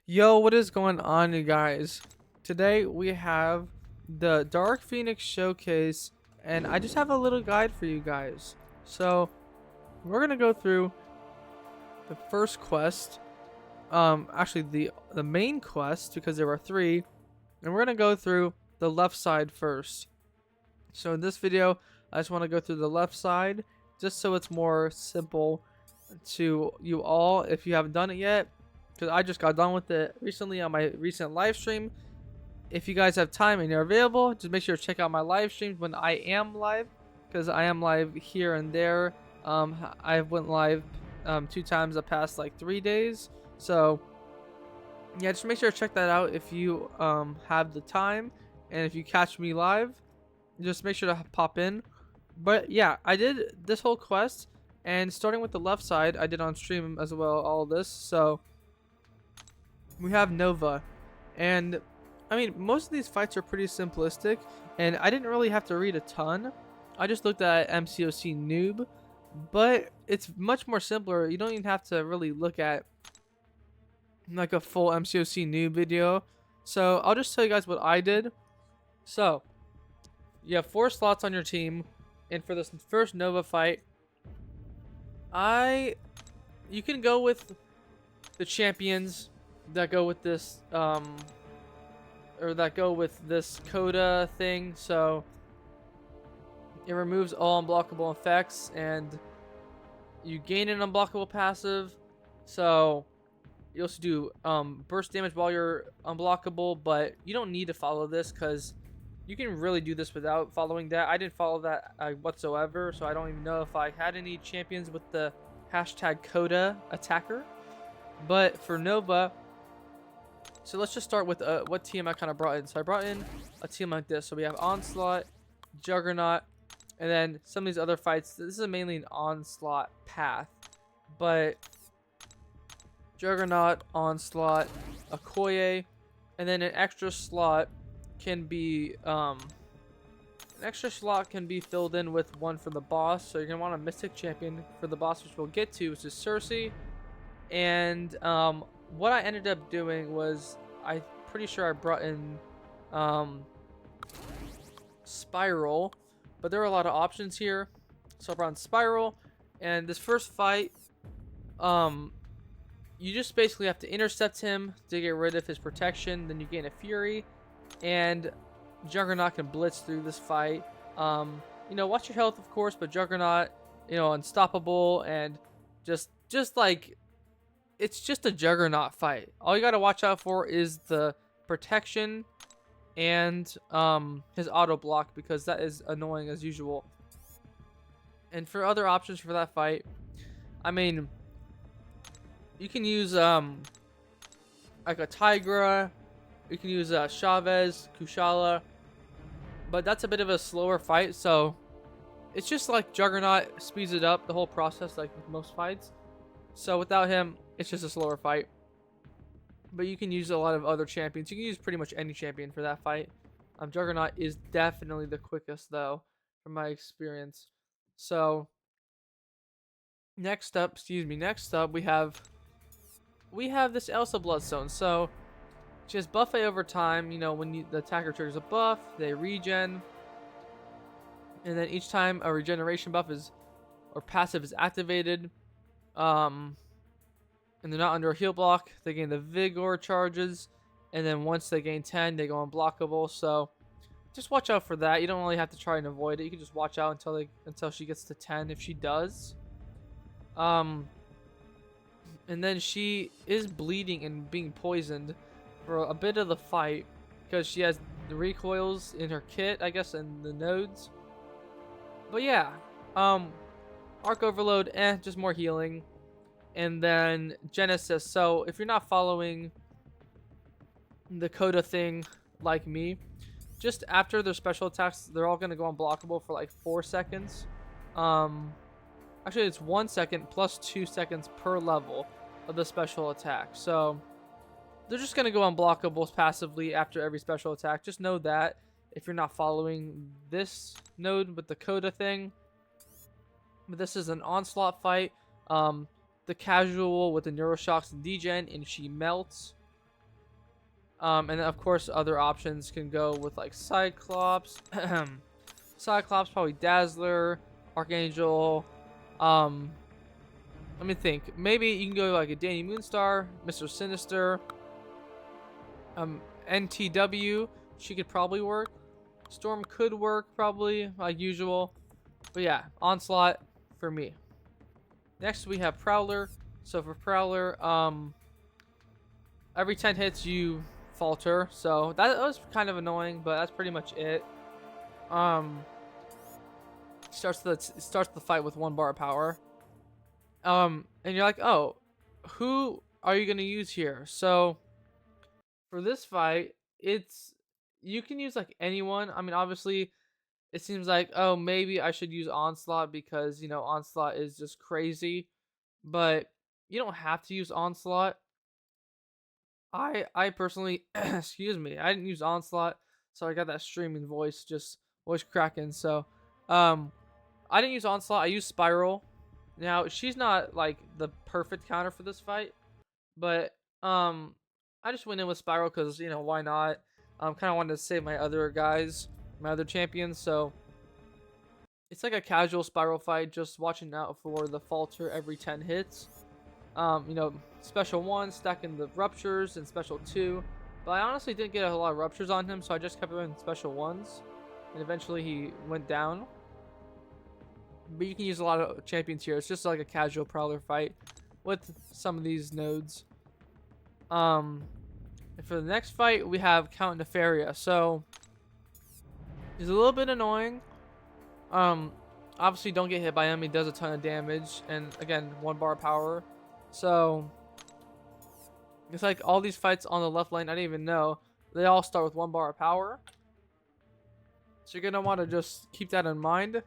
Yo, what is going on, you guys? Today we have the Dark Phoenix Showcase, and I just have a little guide for you guys. So, we're gonna go through the first quest, actually the main quest because there were three, and we're gonna go through the left side first. So in this video, I just want to go through the left side, just so it's more simple to you all if you haven't done it yet, because I just got done with it recently on my recent live stream. If you guys have time and you're available, just make sure to check out my live streams when I am live, because I am live here and there. I went live 2 times the past like 3 days, so yeah, just make sure to check that out if you have the time, and if you catch me live, just make sure to pop in. But yeah, I did this whole quest, and starting with the left side, I did on stream as well all of this. So we have Nova, and I mean, most of these fights are pretty simplistic, and I didn't really have to read a ton. I just looked at MCOC noob, but it's much more simpler. You don't even have to really look at like a full MCOC noob video. So I'll just tell you guys what I did. So you have 4 slots on your team, and for this first Nova fight, you can go with the champions that go with this or that go with this coda thing. So it removes all unblockable effects, and you gain an unblockable passive. So you also do burst damage while you're unblockable, but you don't need to follow this because you can really do this without following that. I didn't follow that whatsoever, so I don't even know if I had any champions with the hashtag coda attacker. But for Nova, so let's just start with what team I kind of brought in. So I brought in a team like this. So we have Onslaught, Juggernaut, and then some of these other fights. This is mainly an Onslaught path, but Juggernaut, Onslaught, Okoye, and then an extra slot can be filled in with one for the boss. So you're gonna want a Mystic Champion for the boss, which we'll get to, which is Sersi. And what I ended up doing was, I'm pretty sure I brought in Spiral, but there are a lot of options here. So I brought in Spiral, and this first fight, you just basically have to intercept him to get rid of his protection. Then you gain a Fury, and Juggernaut can blitz through this fight. Watch your health, of course, but Juggernaut, unstoppable, and just like, it's just a Juggernaut fight. All you gotta watch out for is the protection and his auto block, because that is annoying as usual. And for other options for that fight, I mean, you can use like a Tigra, you can use Chavez, Kushala, but that's a bit of a slower fight. So it's just like Juggernaut speeds it up, the whole process, like with most fights. So without him, it's just a slower fight. But you can use a lot of other champions. You can use pretty much any champion for that fight. Juggernaut is definitely the quickest, though, from my experience. So next up, we have this Elsa Bloodstone. So she has buffet over time. When the attacker triggers a buff, they regen, and then each time a regeneration buff or passive is activated, and they're not under a heal block, they gain the Vigor charges, and then once they gain 10, they go unblockable. So just watch out for that. You don't really have to try and avoid it. You can just watch out until she gets to 10 if she does. And then she is bleeding and being poisoned for a bit of the fight because she has the recoils in her kit, I guess, and the nodes. But yeah, Arc Overload, just more healing. And then Genesis. So if you're not following the coda thing like me, just after their special attacks, they're all gonna go unblockable for like 4 seconds. Actually, it's 1 second plus 2 seconds per level of the special attack. So they're just gonna go unblockables passively after every special attack. Just know that if you're not following this node with the coda thing. But this is an Onslaught fight. The casual with the Neuroshocks and Degen, and she melts. And then of course other options can go with like Cyclops. Cyclops, probably Dazzler, Archangel. Um, Let me think. Maybe you can go like a Danny Moonstar, Mr. Sinister, NTW. She could probably work. Storm could work probably like usual. But yeah, Onslaught for me. Next we have Prowler. So for Prowler, every 10 hits you falter. So that was kind of annoying, but that's pretty much it. Um, starts the fight with 1 bar of power. And you're like, oh, who are you gonna use here? So for this fight, you can use like anyone. I mean, obviously, it seems like, oh, maybe I should use Onslaught because Onslaught is just crazy, but you don't have to use Onslaught. I personally, excuse me, I didn't use Onslaught, so I got that streaming voice cracking. So, I didn't use Onslaught. I used Spiral. Now she's not like the perfect counter for this fight, but I just went in with Spiral because why not? Kind of wanted to save my other guys, my other champions. So it's like a casual Spiral fight, just watching out for the falter every 10 hits. Special 1 stacking the ruptures and special 2, but I honestly didn't get a lot of ruptures on him, so I just kept him in special 1s, and eventually he went down. But you can use a lot of champions here. It's just like a casual Prowler fight with some of these nodes. And for the next fight, we have Count Nefaria. So he's a little bit annoying. Obviously don't get hit by him. He does a ton of damage, and again, 1 bar power. So it's like all these fights on the left lane, I didn't even know, they all start with 1 bar of power. So you're gonna want to just keep that in mind.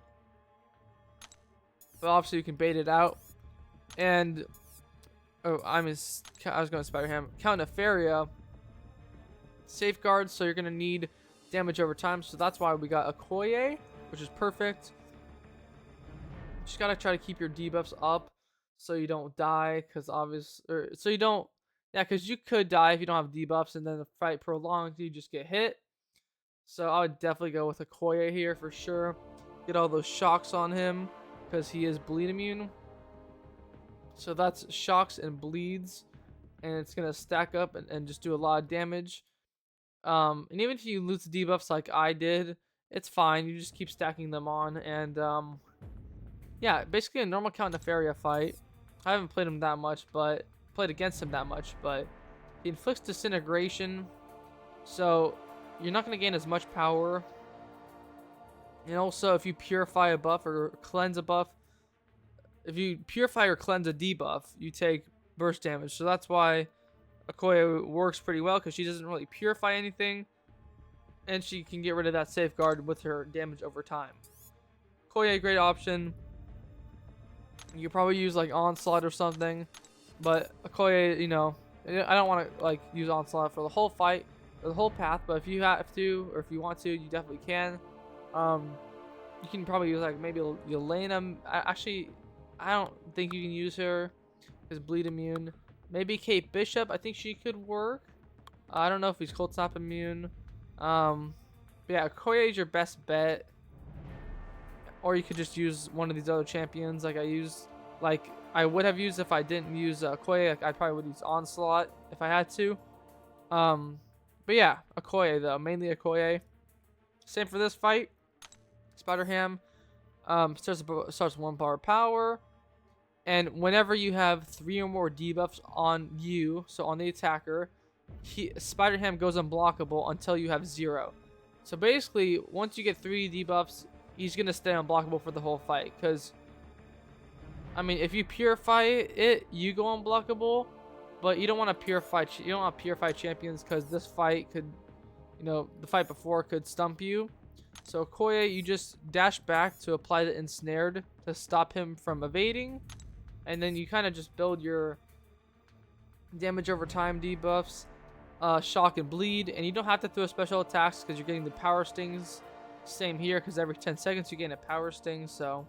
But obviously you can bait it out. And I was going to Spider Ham. Count Nefaria safeguards, so you're gonna need damage over time. So that's why we got Okoye, which is perfect. Just gotta try to keep your debuffs up so you don't die, because because you could die if you don't have debuffs, and then the fight prolonged, you just get hit. So I would definitely go with Okoye here for sure. Get all those shocks on him, because he is bleed immune. So that's shocks and bleeds, and it's gonna stack up and just do a lot of damage. And even if you lose the debuffs like I did, it's fine. You just keep stacking them on, and yeah, basically a normal Count Nefaria fight. I haven't played him that much, but played against him that much, but he inflicts disintegration, so you're not gonna gain as much power. And also, if you purify a buff or cleanse a buff, if you purify or cleanse a debuff, you take burst damage. So that's why Okoye works pretty well, because she doesn't really purify anything, and she can get rid of that safeguard with her damage over time. Okoye, great option. You could probably use like Onslaught or something, but Okoye, I don't want to like use Onslaught for the whole fight or the whole path, but if you have to, or if you want to, you definitely can. You can probably use like maybe Yelena. I don't think you can use her because bleed immune. Maybe Kate Bishop. I think she could work. I don't know if he's cold snap immune. But yeah, Okoye is your best bet. Or you could just use one of these other champions like I would have used if I didn't use Okoye. Like I probably would use Onslaught if I had to. But yeah, Okoye though, mainly Okoye. Same for this fight. Spider-Ham starts 1 bar power, and whenever you have 3 or more debuffs on you, so on the attacker, Spider-Ham goes unblockable until you have 0. So basically, once you get 3 debuffs, he's gonna stay unblockable for the whole fight. Because, I mean, if you purify it, you go unblockable, but you don't want to purify. You don't want to purify champions because this fight could, the fight before could stump you. So Okoye, you just dash back to apply the ensnared to stop him from evading, and then you kind of just build your damage over time debuffs, shock and bleed, and you don't have to throw special attacks because you're getting the power stings. Same here, because every 10 seconds you gain a power sting. So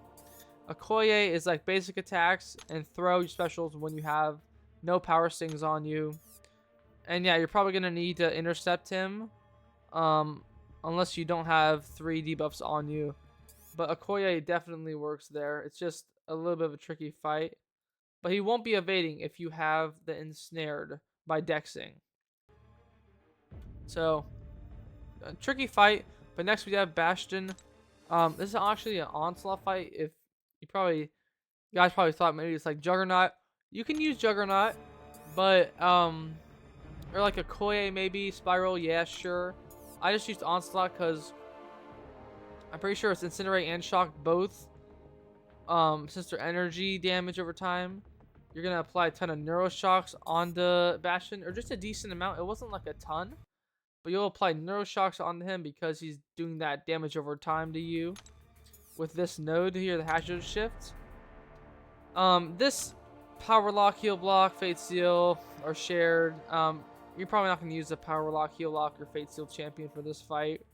Okoye is like basic attacks and throw your specials when you have no power stings on you. And yeah, you're probably gonna need to intercept him, unless you don't have 3 debuffs on you. But Okoye definitely works there. It's just a little bit of a tricky fight. But he won't be evading if you have the ensnared by dexing. So, a tricky fight. But next we have Bastion. This is actually an onslaught fight. If you guys probably thought maybe it's like Juggernaut. You can use Juggernaut, but or like a Koye maybe, Spiral, yeah, sure. I just used Onslaught because I'm pretty sure it's Incinerate and Shock both. Since they're energy damage over time, you're gonna apply a ton of Neuroshocks on the Bastion, or just a decent amount. It wasn't like a ton, but you'll apply Neuroshocks on him because he's doing that damage over time to you. With this node here, the Hazard Shift. This Power Lock, Heal Block, Fate Seal are shared. You're probably not going to use the Power Lock, Heal Lock, or Fate Seal champion for this fight.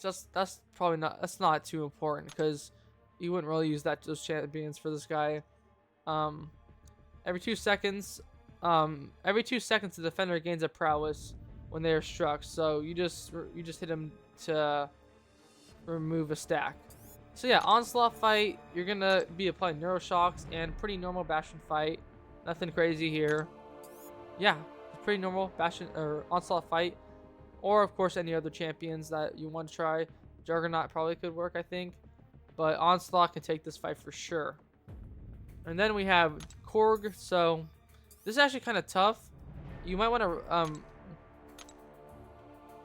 That's probably not. That's not too important because you wouldn't really use those champions for this guy. Every 2 seconds, the defender gains a prowess when they are struck. So you just hit him to remove a stack. So yeah, onslaught fight. You're gonna be applying neuroshocks and pretty normal Bastion fight. Nothing crazy here. Yeah, pretty normal Bastion or onslaught fight. Or of course any other champions that you want to try. Juggernaut probably could work, I think, but onslaught can take this fight for sure. And then we have Korg. So this is actually kind of tough. You might want to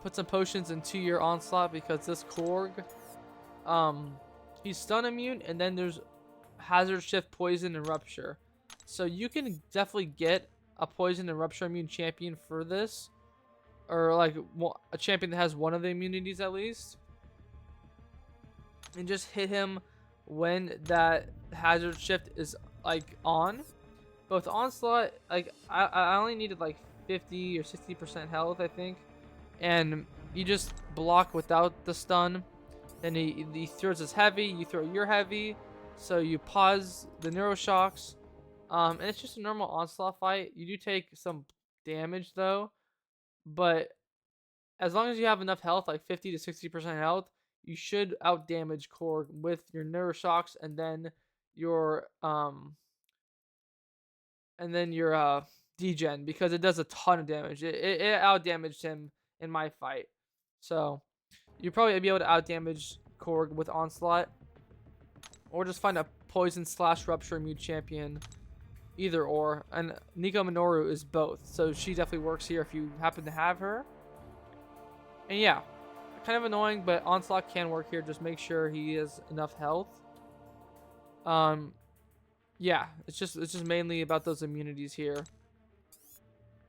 put some potions into your onslaught because this Korg, he's stun immune, and then there's hazard shift, poison, and rupture. So you can definitely get a poison and rupture immune champion for this, or like a champion that has one of the immunities at least, and just hit him when that hazard shift is like on. But with onslaught, like I only needed like 50 or 60% health, I think, and you just block without the stun. Then he throws his heavy, you throw your heavy, so you pause the neuroshocks, and it's just a normal onslaught fight. You do take some damage though, but as long as you have enough health, like 50 to 60% health, you should out damage Korg with your neuroshocks and then your degen, because it does a ton of damage. It out damaged him in my fight, so you'll probably be able to out damage Korg with onslaught, or just find a poison / rupture immune champion, either or. And Nico Minoru is both, so she definitely works here if you happen to have her. And yeah, kind of annoying, but onslaught can work here. Just make sure he has enough health. Yeah, it's just mainly about those immunities here.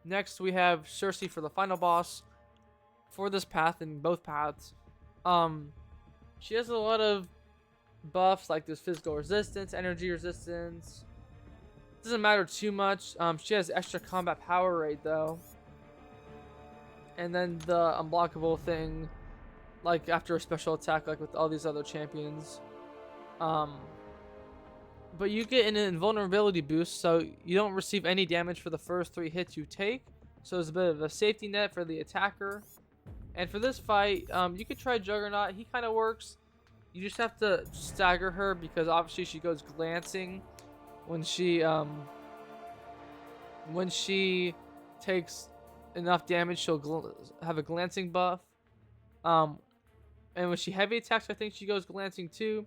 Next we have Sersi for the final boss for this path and both paths. She has a lot of buffs, like this physical resistance, energy resistance. Doesn't matter too much. She has extra combat power rate though, and then the unblockable thing, like after a special attack, like with all these other champions. But you get an invulnerability boost, so you don't receive any damage for the first 3 hits you take. So it's a bit of a safety net for the attacker. And for this fight, you could try Juggernaut. He kind of works. You just have to stagger her because obviously she goes glancing when she takes enough damage. She'll have a glancing buff. And when she heavy attacks, I think she goes glancing too.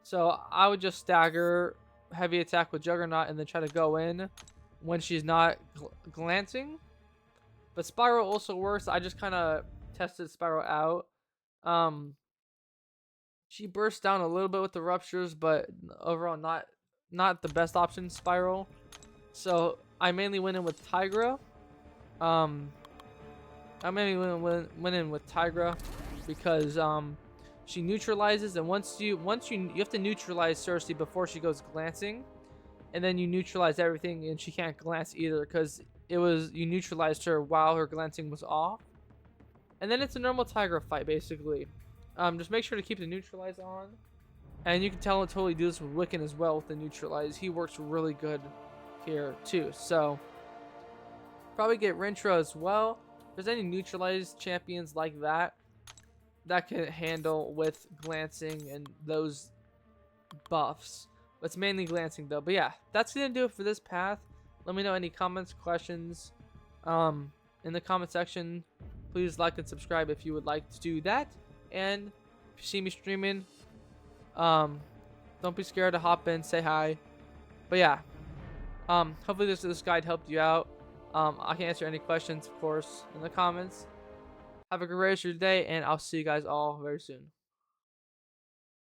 So I would just stagger heavy attack with Juggernaut and then try to go in when she's not glancing. But Spiral also works. I just kind of tested Spiral out. She bursts down a little bit with the ruptures, but overall not the best option, Spiral. So I mainly went in with Tigra. I mainly went in with Tigra because she neutralizes, and once you have to neutralize Sersi before she goes glancing, and then you neutralize everything, and she can't glance either because you neutralized her while her glancing was off. And then it's a normal Tigra fight basically. Just make sure to keep the neutralize on, and you can totally do this with Wiccan as well with the neutralize. He works really good here too. So Probably get Rintra as well. If there's any neutralized champions like that can handle with glancing and those buffs. But it's mainly glancing though. But yeah, that's gonna do it for this path. Let me know any comments, questions, in the comment section. Please like and subscribe if you would like to do that. And if you see me streaming, don't be scared to hop in, say hi. But yeah, hopefully this guide helped you out. I can answer any questions, of course, in the comments. Have a great rest of your day, and I'll see you guys all very soon.